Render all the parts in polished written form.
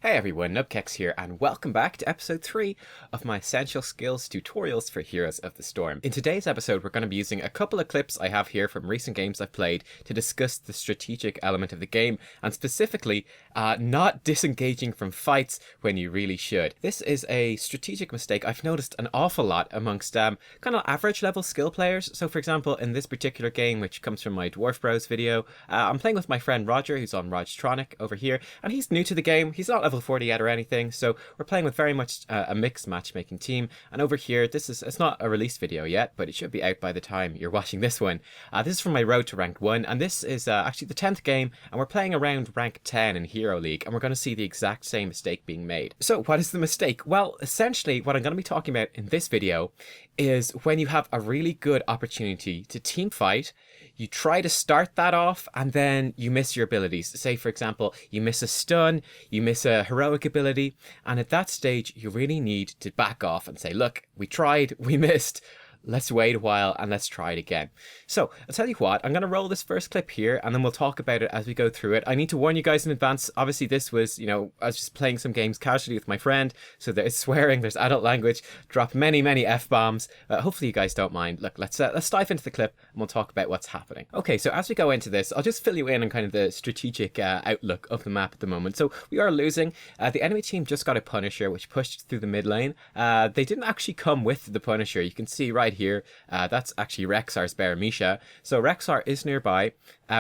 Hey everyone, Nubkeks here, and welcome back to episode 3 of my Essential Skills tutorials for Heroes of the Storm. In today's episode, we're going to be using a couple of clips I have here from recent games I've played to discuss the strategic element of the game, and specifically, not disengaging from fights when you really should. This is a strategic mistake I've noticed an awful lot amongst kind of average level skill players. So for example, in this particular game, which comes from my Dwarf Bros video, I'm playing with my friend Roger, who's on Rogtronic over here, and he's new to the game. He's not level 40 yet or anything, so we're playing with very much a mixed matchmaking team. And over here, it's not a release video yet, but it should be out by the time you're watching this one. This is from my road to rank 1, and this is actually the 10th game, and we're playing around rank 10 in Hero League, and we're going to see the exact same mistake being made. So what is the mistake? Well, essentially what I'm going to be talking about in this video is when you have a really good opportunity to team fight, you try to start that off and then you miss your abilities. Say, for example, you miss a stun, you miss a heroic ability, and at that stage, you really need to back off and say, look, we tried, we missed. Let's wait a while and let's try it again. So I'll tell you what, I'm going to roll this first clip here and then we'll talk about it as we go through it. I need to warn you guys in advance. Obviously this was, I was just playing some games casually with my friend. So there's swearing, there's adult language, drop many F-bombs. Hopefully you guys don't mind. Look, let's dive into the clip and we'll talk about what's happening. Okay, so as we go into this, I'll just fill you in on kind of the strategic outlook of the map at the moment. So we are losing. The enemy team just got a Punisher, which pushed through the mid lane. They didn't actually come with the Punisher. You can see right here, that's actually Rexar's bear Misha. So Rexar is nearby.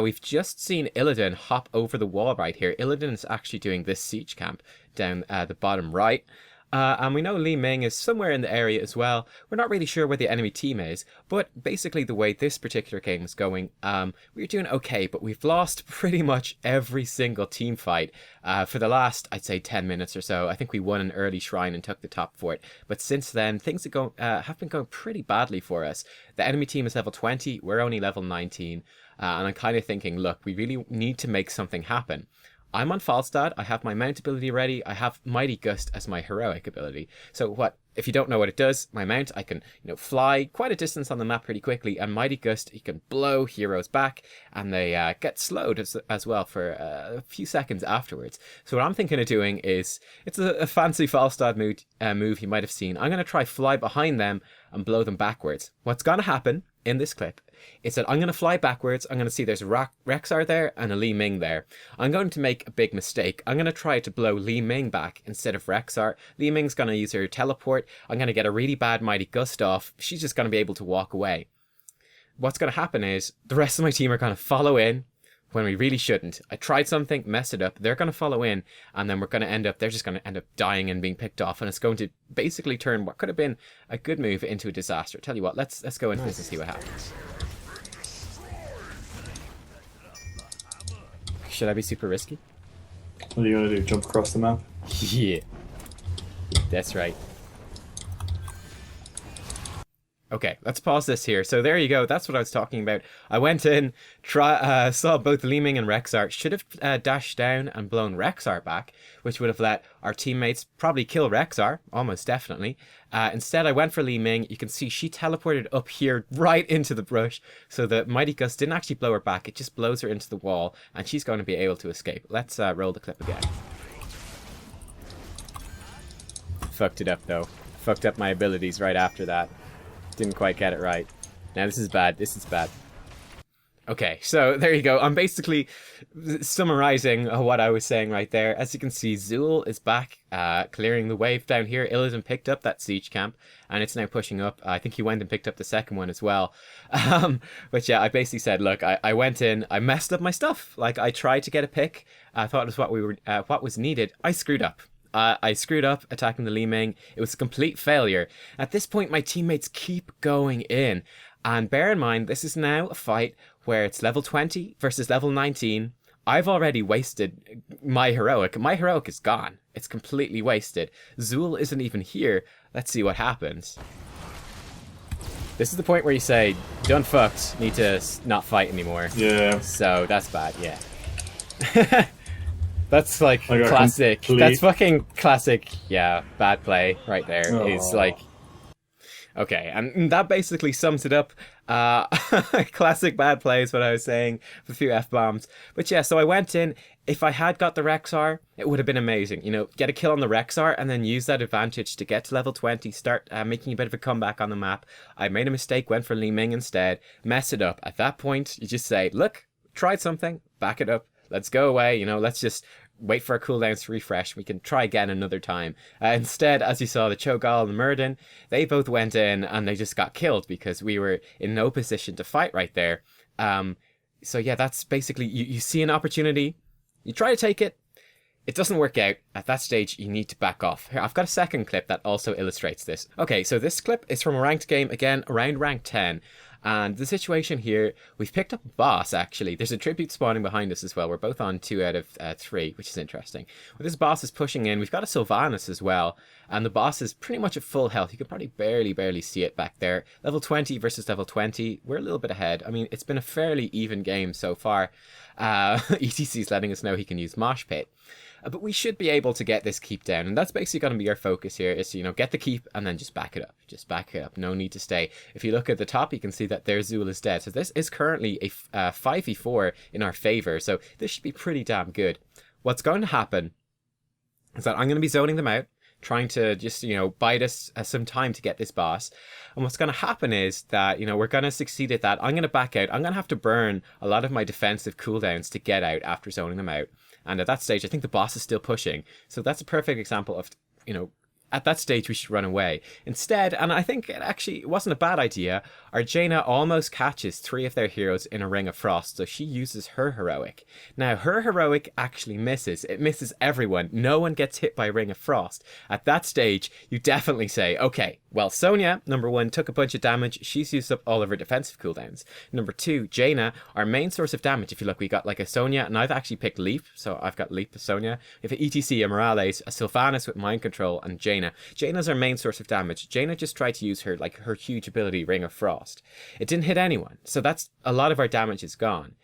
We've just seen Illidan hop over the wall right here. Illidan is actually doing this siege camp down the bottom right. And we know Li Ming is somewhere in the area as well. We're not really sure where the enemy team is, but basically the way this particular game is going, we're doing okay, but we've lost pretty much every single team fight for the last, I'd say, 10 minutes or so. I think we won an early shrine and took the top fort, but since then, things have been going pretty badly for us. The enemy team is level 20, we're only level 19, and I'm kind of thinking, look, we really need to make something happen. I'm on Falstad, I have my mount ability ready, I have Mighty Gust as my heroic ability. So if you don't know what it does, my mount, I can fly quite a distance on the map pretty quickly, and Mighty Gust, you can blow heroes back, and they get slowed as well for a few seconds afterwards. So what I'm thinking of doing is, it's a fancy Falstad move you might have seen. I'm going to try fly behind them and blow them backwards. What's going to happen in this clip is that I'm going to fly backwards. I'm going to see there's Rexar there and a Li Ming there. I'm going to make a big mistake. I'm going to try to blow Li Ming back instead of Rexar. Li Ming's going to use her teleport. I'm going to get a really bad Mighty Gust off. She's just going to be able to walk away. What's going to happen is the rest of my team are going to follow in when we really shouldn't. I tried something, messed it up. They're going to follow in, and then they're just going to end up dying and being picked off, and it's going to basically turn what could have been a good move into a disaster. Tell you what, let's go into this and see what happens. Should I be super risky? What are you going to do, jump across the map? Yeah. That's right. Okay, let's pause this here. So there you go. That's what I was talking about. I went in, saw both Li Ming and Rexar. Should have dashed down and blown Rexar back, which would have let our teammates probably kill Rexar, almost definitely. Instead, I went for Li Ming. You can see she teleported up here right into the brush, so the Mighty Gust didn't actually blow her back. It just blows her into the wall, and she's going to be able to escape. Let's roll the clip again. Fucked it up, though. Fucked up my abilities right after that. Didn't quite get it right. Now this is bad. This is bad. Okay, so there you go. I'm basically summarizing what I was saying right there. As you can see, Zool is back, clearing the wave down here. Illidan picked up that siege camp, and it's now pushing up. I think he went and picked up the second one as well. But yeah, I basically said, look, I went in, I messed up my stuff. Like, I tried to get a pick. I thought it was what was needed. I screwed up. I screwed up attacking the Li Ming. It was a complete failure. At this point, my teammates keep going in. And bear in mind, this is now a fight where it's level 20 versus level 19. I've already wasted my heroic. My heroic is gone. It's completely wasted. Zool isn't even here. Let's see what happens. This is the point where you say, done fucked, need to not fight anymore. Yeah. So that's bad, yeah. That's like classic. That's fucking classic. Yeah, bad play right there. Aww. Is like, okay, and that basically sums it up. Classic bad play is what I was saying, with a few F-bombs. But yeah, so I went in, If I had got the Rexar, it would have been amazing. You know, get a kill on the Rexar and then use that advantage to get to level 20, start making a bit of a comeback on the map. I made a mistake, went for Li Ming instead, mess it up. At that point, you just say, look, tried something, back it up, let's go away, you know, let's just wait for our cooldowns to refresh. We can try again another time. Instead, as you saw, the Cho'Gall and Murden, they both went in and they just got killed because we were in no position to fight right there. So yeah, that's basically, you see an opportunity, you try to take it, it doesn't work out. At that stage, you need to back off. Here, I've got a second clip that also illustrates this. Okay, so this clip is from a ranked game, again, around rank 10. And the situation here, we've picked up a boss, actually. There's a tribute spawning behind us as well. We're both on 2 out of 3, which is interesting. Well, this boss is pushing in. We've got a Sylvanas as well. And the boss is pretty much at full health. You can probably barely see it back there. Level 20 versus level 20. We're a little bit ahead. I mean, it's been a fairly even game so far. ETC is letting us know he can use Mosh Pit. But we should be able to get this keep down. And that's basically going to be our focus here, is to, you know, get the keep and then just back it up. Just back it up. No need to stay. If you look at the top, you can see that their Zul is dead. So this is currently a 5v4 in our favor. So this should be pretty damn good. What's going to happen is that I'm going to be zoning them out, trying to just, you know, bide us some time to get this boss. And what's going to happen is that, you know, we're going to succeed at that. I'm going to back out. I'm going to have to burn a lot of my defensive cooldowns to get out after zoning them out. And at that stage, I think the boss is still pushing. So that's a perfect example of, you know, at that stage, we should run away. Instead, and I think it wasn't a bad idea, our Jaina almost catches 3 of their heroes in a Ring of Frost, so she uses her heroic. Now, her heroic actually misses. It misses everyone. No one gets hit by Ring of Frost. At that stage, you definitely say, okay, well, Sonya, number 1, took a bunch of damage. She's used up all of her defensive cooldowns. Number 2, Jaina, our main source of damage. If you look, we got like a Sonya, and I've actually picked Leap, so I've got Leap with Sonya. We have an ETC, a Morales, a Sylvanas with Mind Control, and Jaina. Jaina's our main source of damage. Jaina just tried to use her huge ability, Ring of Frost. It didn't hit anyone, so that's a lot of our damage is gone.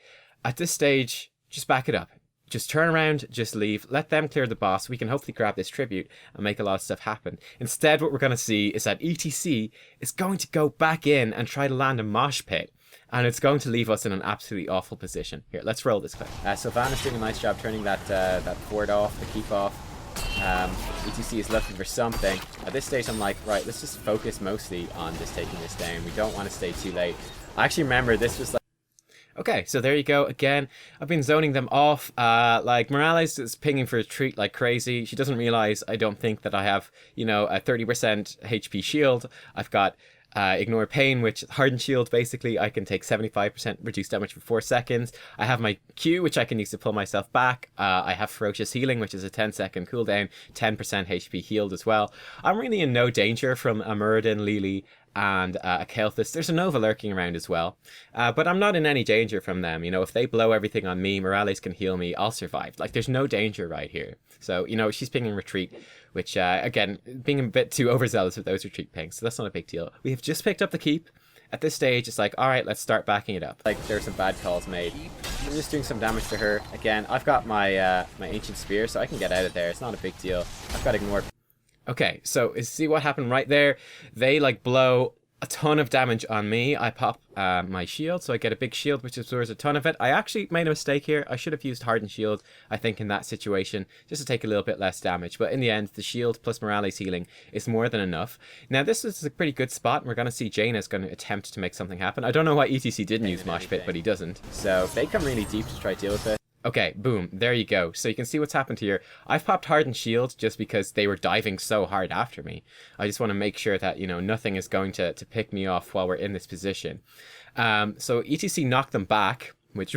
At this stage, just back it up. Just turn around, just leave, let them clear the boss. We can hopefully grab this tribute and make a lot of stuff happen. Instead, what we're going to see is that ETC is going to go back in and try to land a Mosh Pit. And it's going to leave us in an absolutely awful position. Here, let's roll this clip. Sylvanas doing a nice job turning that ward off, the keep off. ETC is looking for something. At this stage, I'm like, right, let's just focus mostly on just taking this down. We don't want to stay too late. I actually remember this was like... Okay, so there you go. Again, I've been zoning them off. Like, Morales is pinging for a retreat like crazy. She doesn't realize, I don't think, that I have, you know, a 30% HP shield. I've got... Ignore Pain, which Hardened Shield, basically, I can take 75% reduced damage for 4 seconds. I have my Q, which I can use to pull myself back. I have Ferocious Healing, which is a 10-second cooldown, 10% HP healed as well. I'm really in no danger from a Muradin, Lili, and a Kel'Thas. There's a Nova lurking around as well. But I'm not in any danger from them. You know, if they blow everything on me, Morales can heal me, I'll survive. Like, there's no danger right here. So, you know, she's pinging retreat, which, again, being a bit too overzealous with those retreat pings, so that's not a big deal. We have just picked up the keep. At this stage, it's like, all right, let's start backing it up. Like, there's some bad calls made. I'm just doing some damage to her. Again, I've got my my Ancient Spear, so I can get out of there. It's not a big deal. I've got Ignore. Okay, so see what happened right there? They, like, blow a ton of damage on me. I pop my shield, so I get a big shield, which absorbs a ton of it. I actually made a mistake here. I should have used Hardened Shield, I think, in that situation, just to take a little bit less damage. But in the end, the shield plus Morales healing is more than enough. Now, this is a pretty good spot, and we're going to see Jaina is going to attempt to make something happen. I don't know why ETC didn't use Mosh Pit, but he doesn't. So they come really deep to try to deal with it. Okay, boom, there you go. So you can see what's happened here. I've popped Hardened Shield just because they were diving so hard after me. I just want to make sure that, you know, nothing is going to pick me off while we're in this position. So ETC knocked them back, which,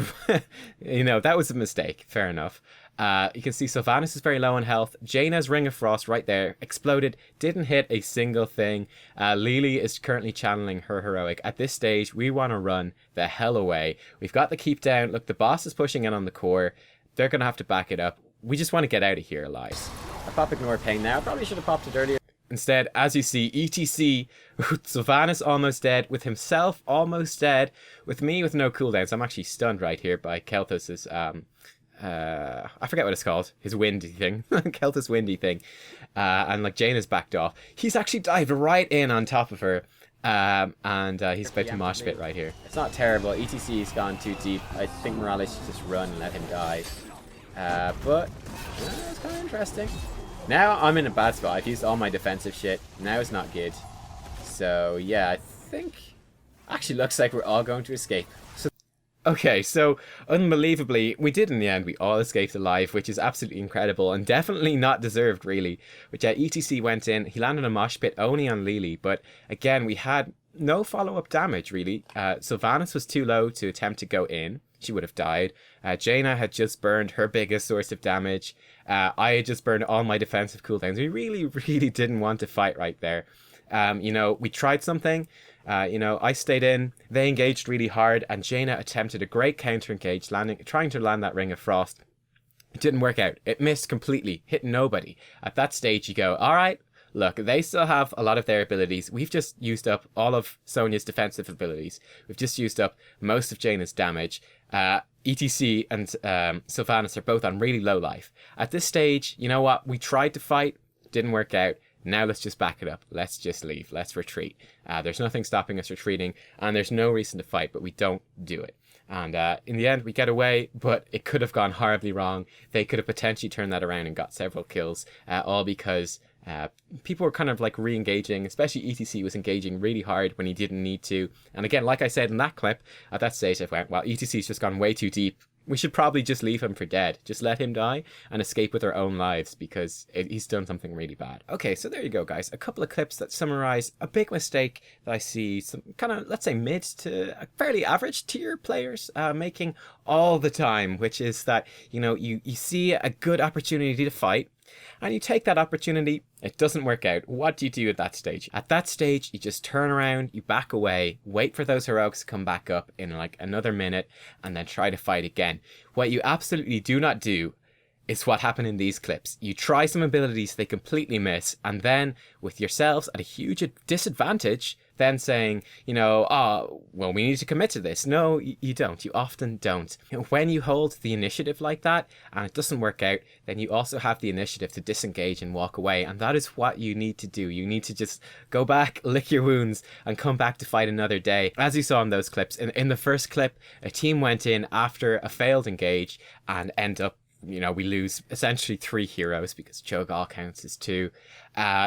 you know, that was a mistake. Fair enough. You can see Sylvanas is very low on health. Jaina's Ring of Frost right there exploded, didn't hit a single thing. Lili is currently channeling her heroic. At this stage, we want to run the hell away. We've got the keep down. Look, the boss is pushing in on the core. They're going to have to back it up. We just want to get out of here, Elias. I pop Ignore Pain now. Probably should have popped it earlier. Instead, as you see, ETC, with Sylvanas almost dead, with himself almost dead, with me with no cooldowns. I'm actually stunned right here by Kel'Thas's, I forget what it's called, his windy thing, Kel'Thas windy thing, and like Jaina's backed off. He's actually dived right in on top of her, and he's about to mosh pit right here. It's not terrible. ETC's gone too deep. I think Morales should just run and let him die. But it's kind of interesting. Now I'm in a bad spot. I've used all my defensive shit. Now it's not good. So yeah, I think actually looks like we're all going to escape. Okay, so unbelievably, we did in the end. We all escaped alive, which is absolutely incredible and definitely not deserved, really. Which ETC went in. He landed a mosh pit only on Lily, but again, we had no follow-up damage, really. Sylvanas was too low to attempt to go in. She would have died. Jaina had just burned her biggest source of damage. I had just burned all my defensive cooldowns. We really, really didn't want to fight right there. You know, we tried something. You know, I stayed in, they engaged really hard, and Jaina attempted a great counter engage, trying to land that Ring of Frost. It didn't work out. It missed completely, hit nobody. At that stage, you go, all right, look, they still have a lot of their abilities. We've just used up all of Sonya's defensive abilities. We've just used up most of Jaina's damage. ETC and Sylvanas are both on really low life. At this stage, you know what? We tried to fight, didn't work out. Now let's just back it up. Let's just leave. Let's retreat. There's nothing stopping us retreating, and there's no reason to fight, but we don't do it. And in the end, we get away, but it could have gone horribly wrong. They could have potentially turned that around and got several kills, all because people were kind of like re-engaging, especially ETC was engaging really hard when he didn't need to. And again, like I said in that clip, at that stage I went, well, ETC's just gone way too deep. We should probably just leave him for dead. Just let him die and escape with our own lives because he's done something really bad. Okay, so there you go, guys. A couple of clips that summarize a big mistake that I see some kind of, let's say, mid to fairly average tier players making all the time, which is that, you know, you see a good opportunity to fight, and you take that opportunity, it doesn't work out. What do you do at that stage? At that stage, you just turn around, you back away, wait for those heroics to come back up in like another minute, and then try to fight again. What you absolutely do not do is what happened in these clips. You try some abilities they completely miss, and then with yourselves at a huge disadvantage, then saying, you know, oh, well, we need to commit to this. No, you don't. You often don't. When you hold the initiative like that and it doesn't work out, then you also have the initiative to disengage and walk away. And that is what you need to do. You need to just go back, lick your wounds, and come back to fight another day. As you saw in those clips, in the first clip, a team went in after a failed engage and end up, you know, we lose essentially 3 heroes because Cho'Gall counts as 2.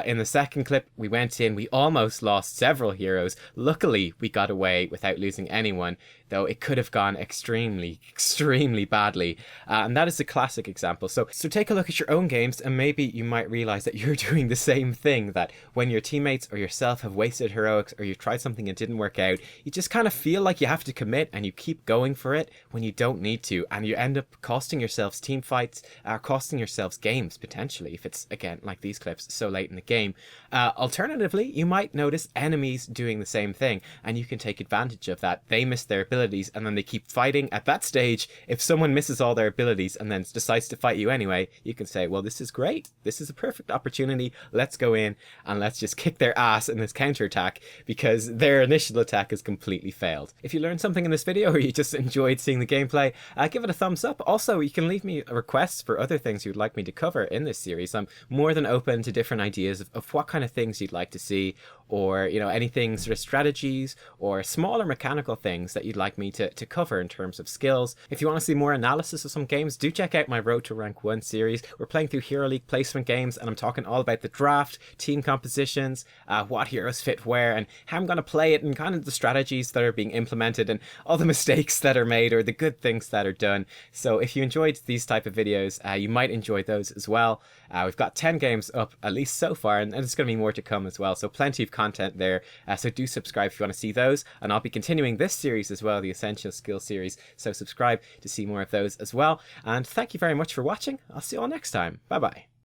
In the second clip, we went in, we almost lost several heroes. Luckily, we got away without losing anyone, though it could have gone extremely, extremely badly. And that is a classic example. So take a look at your own games, and maybe you might realize that you're doing the same thing, that when your teammates or yourself have wasted heroics or you've tried something and didn't work out, you just kind of feel like you have to commit and you keep going for it when you don't need to. And you end up costing yourselves team fights, costing yourselves games, potentially, if it's, again, like these clips, so late in the game. Alternatively, you might notice enemies doing the same thing, and you can take advantage of that. They miss their abilities, and then they keep fighting. At that stage, if someone misses all their abilities and then decides to fight you anyway, you can say, well, this is great. This is a perfect opportunity. Let's go in and let's just kick their ass in this counterattack because their initial attack has completely failed. If you learned something in this video or you just enjoyed seeing the gameplay, give it a thumbs up. Also, you can leave me requests for other things you'd like me to cover in this series. I'm more than open to different ideas of what kind of things you'd like to see, or, you know, anything sort of strategies or smaller mechanical things that you'd like me to cover in terms of skills. If you want to see more analysis of some games, do check out my Road to Rank 1 series. We're playing through Hero League placement games, and I'm talking all about the draft, team compositions, what heroes fit where, and how I'm going to play it, and kind of the strategies that are being implemented, and all the mistakes that are made, or the good things that are done. So if you enjoyed these type of videos, you might enjoy those as well. We've got 10 games up, at least so far, and there's going to be more to come as well, so plenty of content there. So do subscribe if you want to see those, and I'll be continuing this series as well, the Essential Skills series, so subscribe to see more of those as well. And thank you very much for watching. I'll see you all next time. Bye bye.